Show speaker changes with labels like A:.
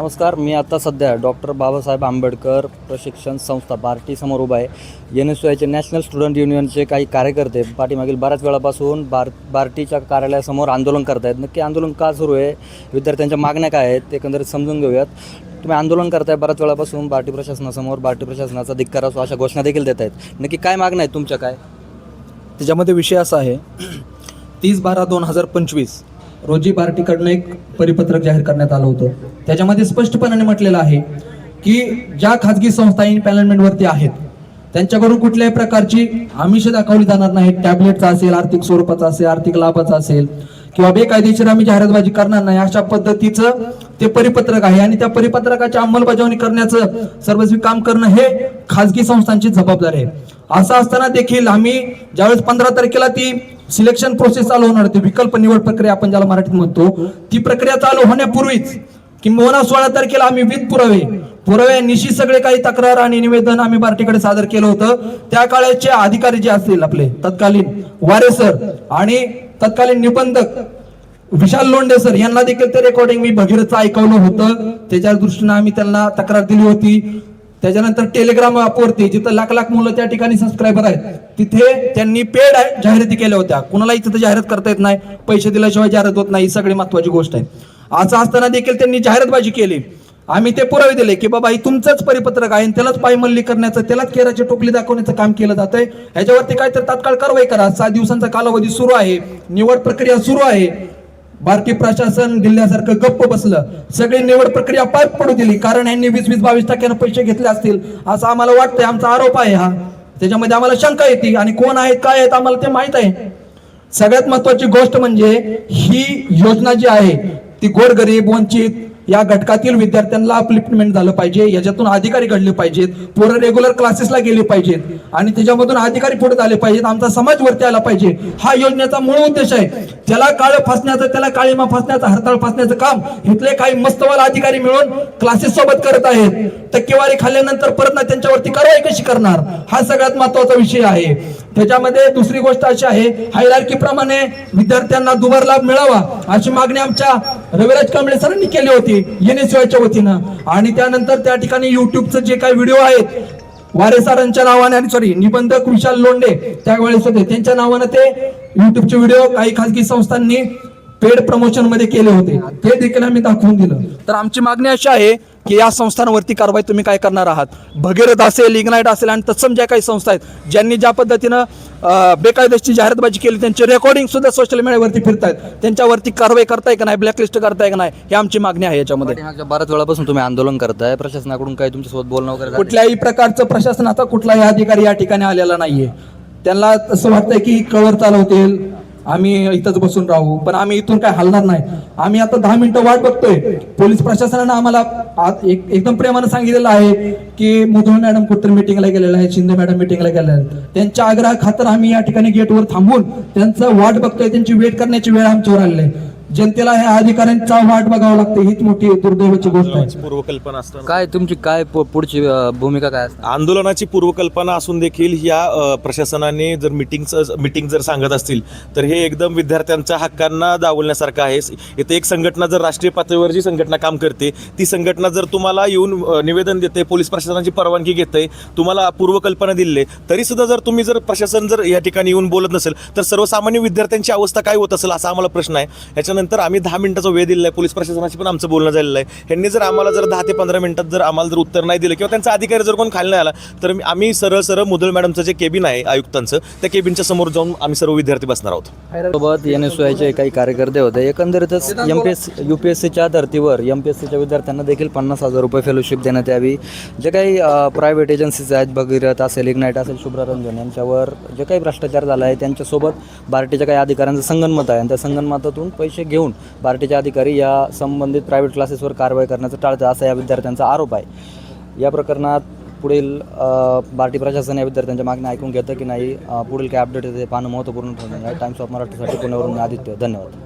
A: नमस्कार. मी आता सध्या डॉक्टर बाबासाहेब आंबेडकर प्रशिक्षण संस्था बार्टीसमोर उभा आहे. NSYचे नॅशनल स्टुडंट युनियनचे काही कार्यकर्ते पाठीमागील बऱ्याच वेळापासून बार्टीच्या कार्यालयासमोर आंदोलन करत आहेत. नक्की आंदोलन का सुरू आहे, विद्यार्थ्यांच्या मागण्या काय आहेत ते एकंदरीत समजून घेऊयात. तुम्ही आंदोलन करताय बऱ्याच वेळापासून बार्टी प्रशासनासमोर, बार्टी प्रशासनाचा धिक्कार असो अशा घोषणा देखील देत आहेत. नक्की काय मागण्या आहेत तुमच्या? काय
B: त्याच्यामध्ये विषय असा आहे, 30/12/2025 रोजी बार्टीकडनं एक परिपत्रक जाहीर करण्यात आलं होतं. त्याच्यामध्ये स्पष्टपणे म्हटलेलं आहे की ज्या खाजगी संस्था इम्पॅनलमेंटवरती आहेत त्यांच्याकडून कुठल्याही प्रकारची आमिष दाखवली जाणार नाही. टॅबलेटचा असेल, आर्थिक स्वरूपाचा असेल, आर्थिक लाभाचा असेल किंवा बेकायदेशीर आम्ही जाहिरातबाजी करणार नाही, अशा पद्धतीचं ते परिपत्रक आहे. आणि त्या परिपत्रकाची अंमलबजावणी करण्याचं सर्वस्वी काम करणं हे खाजगी संस्थांची जबाबदारी आहे. असं असताना देखील आम्ही ज्यावेळेस 15 तारखेला ती सिलेक्शन प्रोसेस चालू होणार होती, विकल्प निवड प्रक्रिया आपण ज्याला मराठीत म्हणतो, ती प्रक्रिया चालू होण्यापूर्वीच किंबहुना 16 तारखेला आम्ही विथ पुराव्यानिशी सगळे काही तक्रार आणि निवेदन आम्ही बार्टीकडे सादर केलं होतं. त्या काळाचे अधिकारी जे असतील आपले तत्कालीन वारे सर आणि तत्कालीन निबंधक विशाल लोंढे सर यांना देखील ते रेकॉर्डिंग मी भगीरथचं ऐकवलं होतं. त्याच्या दृष्टीनं आम्ही त्यांना तक्रार दिली होती. त्याच्यानंतर टेलिग्राम ॲपवरती जिथं लाख मुलं त्या ठिकाणी सबस्क्रायबर आहेत तिथे त्यांनी पेड जाहिराती केल्या होत्या. कुणालाही तिथं जाहिरात करता येत नाही, पैसे दिल्याशिवाय जाहिरात होत नाही, ही सगळी महत्वाची गोष्ट आहे. असं असताना देखील त्यांनी जाहिरातबाजी केली. आम्ही ते पुरावे दिले की बाबा ही तुमचंच परिपत्रक आहे, त्यालाच पायमल्ली करण्याचं, त्यालाच केराची टोपली दाखवण्याचं काम केलं जातंय. ह्याच्यावरती काय तर तात्काळ कारवाई करा. 7 दिवसांचा कालावधी सुरू आहे, निवड प्रक्रिया सुरू आहे. बार्टी प्रशासन दिल्यासारखं गप्प बसलं, सगळी निवड प्रक्रिया पार पडू दिली. कारण यांनी 20-22% पैसे घेतले असतील असं आम्हाला वाटतंय. आमचा आरोप आहे हा. त्याच्यामध्ये आम्हाला शंका येते आणि कोण आहेत काय आहेत आम्हाला ते माहित आहे. सगळ्यात महत्वाची गोष्ट म्हणजे ही योजना जी आहे ती गोरगरीब, वंचित या घटकातील विद्यार्थ्यांना अपलिफ्टमेंट झालं पाहिजे, याच्यातून अधिकारी घडले पाहिजेत, पोरं रेग्युलर क्लासेसला गेले पाहिजेत आणि त्याच्यामधून अधिकारी पुढे आले पाहिजेत, आमचा समाज वरती आला पाहिजे. हा योजनेचा मूळ उद्देश आहे. त्याला काळ फासण्याचं, त्याला काळीमा फासण्याचं, हरताळ फासण्याचं काम इथले काही मस्तवाल अधिकारी मिळून क्लासेस सोबत करत आहेत. टक्केवारी खाल्ल्यानंतर परत ना त्यांच्यावरती कारवाई कशी करणार, हा सगळ्यात महत्वाचा विषय आहे. त्याच्यामध्ये दुसरी गोष्ट अशी आहे, हायरार्की प्रमाणे विद्यार्थ्यांना दुबार लाभ मिळावा अशी मागणी आमच्या रविराज कांबळे सरांनी केली होती NSYच्या वतीनं. आणि त्यानंतर त्या ठिकाणी युट्यूबचे जे काही व्हिडिओ आहेत वारे सरांच्या नावाने आणि निबंधक विशाल लोंढे त्यावेळेस होते त्यांच्या नावाने ते युट्यूबचे व्हिडिओ काही खाजगी संस्थांनी पेड प्रमोशन मध्ये केले होते, ते देखील आम्ही दाखवून दिलं. तर आमची मागणी अशी आहे की या संस्थांवरती कारवाई तुम्ही काय करणार आहात. भगीरथ असेल, इग्नाइट असेल आणि तत्सम ज्या काही संस्था आहेत ज्यांनी ज्या पद्धतीनं बेकायदेशीर जाहिरातबाजी केली त्यांचे रेकॉर्डिंग सुद्धा सोशल मीडियावरती फिरतायत, त्यांच्यावरती कारवाई करताय का नाही, ब्लॅकलिस्ट करताय का नाही, ही आमची मागणी आहे. याच्यामध्ये
A: बऱ्याच वेळापासून तुम्ही आंदोलन करताय, प्रशासनाकडून काही तुमच्यासोबत बोलणं वगैरे
B: कुठल्याही प्रकारचं प्रशासनाचा कुठलाही अधिकारी या ठिकाणी आलेला नाहीये. त्यांना असं वाटतंय की कवर चालवतील, आम्ही इथंच बसून राहू, पण आम्ही इथून काय हलणार नाही. आम्ही आता 10 मिनिटं वाट बघतोय. पोलीस प्रशासनानं आम्हाला एकदम प्रेमानं सांगितलेलं आहे की मुधोळ मॅडम कुठं मिटिंगला गेलेल्या आहेत, शिंदे मॅडम मिटिंगला गेलेल्या आहेत. त्यांच्या आग्रहा खातर आम्ही या ठिकाणी गेटवर थांबून त्यांचं वाट बघतोय. त्यांची वेट करण्याची वेळ आमच्यावर आलेली आहे. जनतेला ह्या अधिकाऱ्यांचा वाट बघावं लागते, हीच मोठी दुर्दैवाची गोष्ट आहे.
C: पूर्वकल्पना असताना
A: काय तुमची काय पुढची भूमिका काय असते?
C: आंदोलनाची पूर्वकल्पना असून देखील या प्रशासनाने जर मीटिंग जर सांगत असतील तर हे एकदम विद्यार्थ्यांच्या हक्कांना दावण्यासारखं आहे. इथे एक संघटना जर राष्ट्रीय पातळीवर जी संघटना काम करते ती संघटना जर तुम्हाला येऊन निवेदन देते, पोलीस प्रशासनाची परवानगी घेते, तुम्हाला पूर्वकल्पना दिली, तरी सुद्धा जर तुम्ही जर प्रशासन जर या ठिकाणी येऊन बोलत नसेल तर सर्वसामान्य विद्यार्थ्यांची अवस्था काय होत असेल असा आम्हाला प्रश्न आहे. याच्यानंतर आम्ही 10 मिनिटाचा वेळ दिलेला आहे. पोलीस प्रशासनाशी पण आमचं बोलणं झालेलं आहे. यांनी जर आम्हाला जर 10 ते 15 मिनिटात जर आम्हाला जर उत्तर नाही दिलं किंवा त्यांचा अधिकारी जर कोण खाली नाही आला तर आम्ही सरळ मुदल मॅडमचं जे केबिन आहे आयुक्तांचं, त्या केबिनच्या समोर जाऊन आम्ही सर्व विद्यार्थी बसणार आहोत.
A: सोबत NSYचे काही कार्यकर्ते होते. एकंदरीतच UPSCच्या धर्तीवर MPSCच्या विद्यार्थ्यांना देखील 50,000 रुपये फेलोशिप देण्यात यावी. जे काही प्रायव्हेट एजन्सीज आहेत, भगीरथ असेल, इग्नाइट असेल, शुभ्ररंजन यांच्यावर जे काही भ्रष्टाचार झाला आहे त्यांच्यासोबत बार्टीच्या काही अधिकाऱ्यांचं संगनमत आहे आणि त्या संगनमतातून पैसे घेऊन बार्टीचे अधिकारी या संबंधित प्रायव्हेट क्लासेसवर कारवाई करण्याचं टाळतं असा या विद्यार्थ्यांचा आरोप आहे. या प्रकरणात पुढील बार्टी प्रशासन या विद्यार्थ्यांच्या मागण्या ऐकून घेतं की नाही, पुढील काय अपडेट आहे ते पाहणं महत्त्वपूर्ण ठरणार आहे. टाइम्स ऑफ मराठीसाठी पुण्यावरून आदित्य. धन्यवाद.